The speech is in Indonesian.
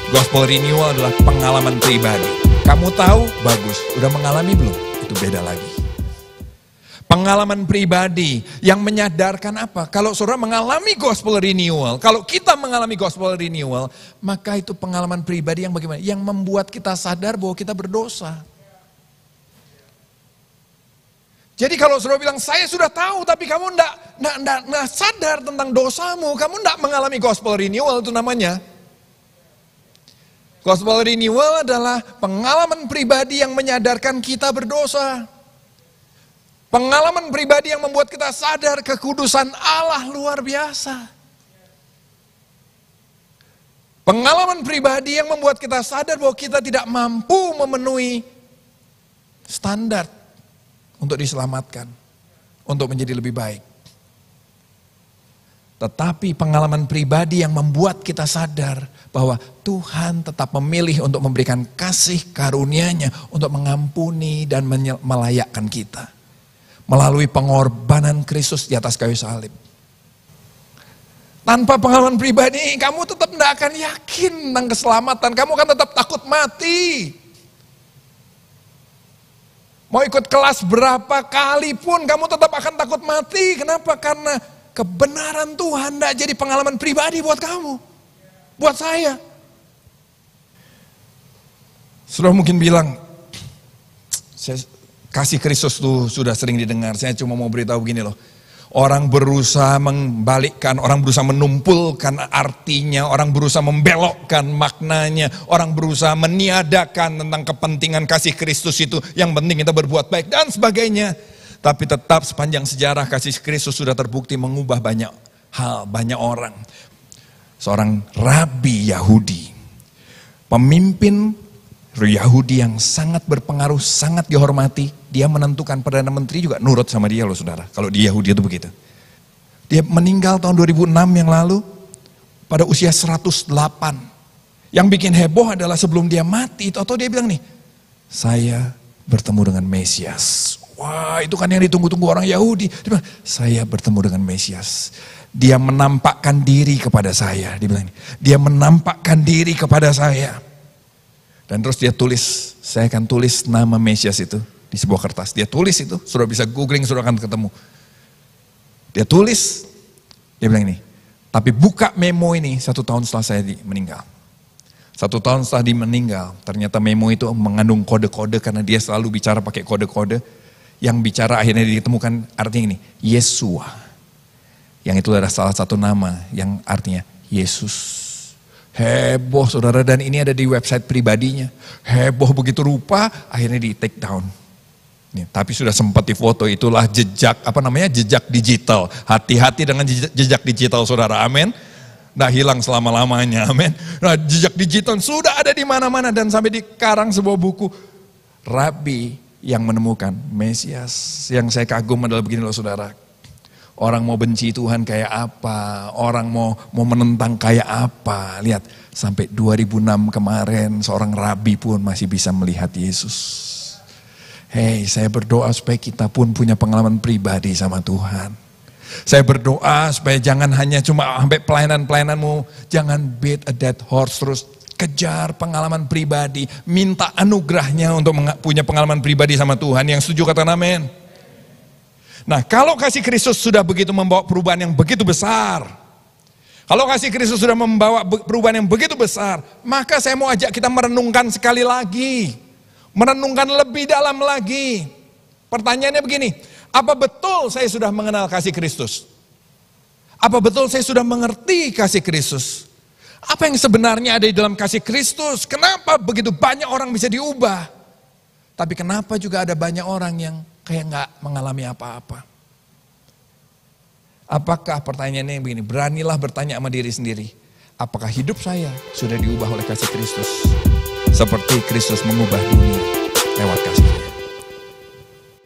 Gospel renewal adalah pengalaman pribadi. Kamu tahu? Bagus. Udah mengalami belum? Itu beda lagi. Pengalaman pribadi yang menyadarkan apa? Kalau saudara mengalami gospel renewal, kalau kita mengalami gospel renewal, maka itu pengalaman pribadi yang bagaimana? Yang membuat kita sadar bahwa kita berdosa. Jadi kalau saudara bilang, saya sudah tahu tapi kamu enggak sadar tentang dosamu, kamu enggak mengalami gospel renewal, itu namanya. Gospel renewal adalah pengalaman pribadi yang menyadarkan kita berdosa. Pengalaman pribadi yang membuat kita sadar kekudusan Allah luar biasa. Pengalaman pribadi yang membuat kita sadar bahwa kita tidak mampu memenuhi standar untuk diselamatkan, untuk menjadi lebih baik. Tetapi pengalaman pribadi yang membuat kita sadar bahwa Tuhan tetap memilih untuk memberikan kasih karunia-Nya untuk mengampuni dan melayakkan kita. Melalui pengorbanan Kristus di atas kayu salib. Tanpa pengalaman pribadi, kamu tetap tidak akan yakin tentang keselamatan. Kamu akan tetap takut mati. Mau ikut kelas berapa kali pun, kamu tetap akan takut mati. Kenapa? Karena kebenaran Tuhan tidak jadi pengalaman pribadi buat kamu. Buat saya. Saudara mungkin bilang, kasih Kristus tuh sudah sering didengar. Saya cuma mau beritahu begini loh. Orang berusaha membalikkan, orang berusaha menumpulkan artinya, orang berusaha membelokkan maknanya, orang berusaha meniadakan tentang kepentingan kasih Kristus itu. Yang penting kita berbuat baik dan sebagainya. Tapi tetap sepanjang sejarah kasih Kristus sudah terbukti mengubah banyak hal, banyak orang. Seorang rabi Yahudi, pemimpin Yahudi yang sangat berpengaruh, sangat dihormati, dia menentukan Perdana Menteri juga nurut sama dia loh saudara. Kalau di Yahudi itu begitu. Dia meninggal tahun 2006 yang lalu pada usia 108. Yang bikin heboh adalah sebelum dia mati, atau dia bilang nih, saya bertemu dengan Mesias. Wah itu kan yang ditunggu-tunggu orang Yahudi. Dia bilang, saya bertemu dengan Mesias. Dia menampakkan diri kepada saya. Dia bilang, dia menampakkan diri kepada saya. Dan terus dia tulis, saya akan tulis nama Mesias itu di sebuah kertas. Dia tulis itu, sudah bisa googling, sudah akan ketemu. Dia tulis, dia bilang ini, tapi buka memo ini 1 tahun setelah saya meninggal. 1 tahun setelah dia meninggal, ternyata memo itu mengandung kode-kode karena dia selalu bicara pakai kode-kode. Yang bicara akhirnya ditemukan artinya ini, Yesua. Yang itu adalah salah satu nama yang artinya Yesus. Heboh saudara, dan ini ada di website pribadinya. Heboh begitu rupa, akhirnya di take down. Tapi sudah sempat difoto, itulah jejak, jejak digital. Hati-hati dengan jejak digital saudara, amin. Nggak hilang selama-lamanya, amin. Nah jejak digital sudah ada di mana-mana dan sampai dikarang sebuah buku. Rabi yang menemukan Mesias. Yang saya kagum adalah begini loh saudara. Orang mau benci Tuhan kayak apa, orang mau menentang kayak apa. Lihat, sampai 2006 kemarin seorang rabi pun masih bisa melihat Yesus. Hei, saya berdoa supaya kita pun punya pengalaman pribadi sama Tuhan. Saya berdoa supaya jangan hanya cuma sampai pelayanan-pelayananmu, jangan beat a dead horse terus. Kejar pengalaman pribadi, minta anugerahnya untuk punya pengalaman pribadi sama Tuhan. Yang setuju kata amin. Nah kalau kasih Kristus sudah begitu membawa perubahan yang begitu besar, kalau kasih Kristus sudah membawa perubahan yang begitu besar, maka saya mau ajak kita merenungkan sekali lagi, merenungkan lebih dalam lagi. Pertanyaannya begini, apa betul saya sudah mengenal kasih Kristus? Apa betul saya sudah mengerti kasih Kristus? Apa yang sebenarnya ada di dalam kasih Kristus? Kenapa begitu banyak orang bisa diubah? Tapi kenapa juga ada banyak orang yang kayak nggak mengalami apa-apa? Apakah pertanyaannya begini, beranilah bertanya sama diri sendiri. Apakah hidup saya sudah diubah oleh kasih Kristus? Seperti Kristus mengubah dunia lewat kasih.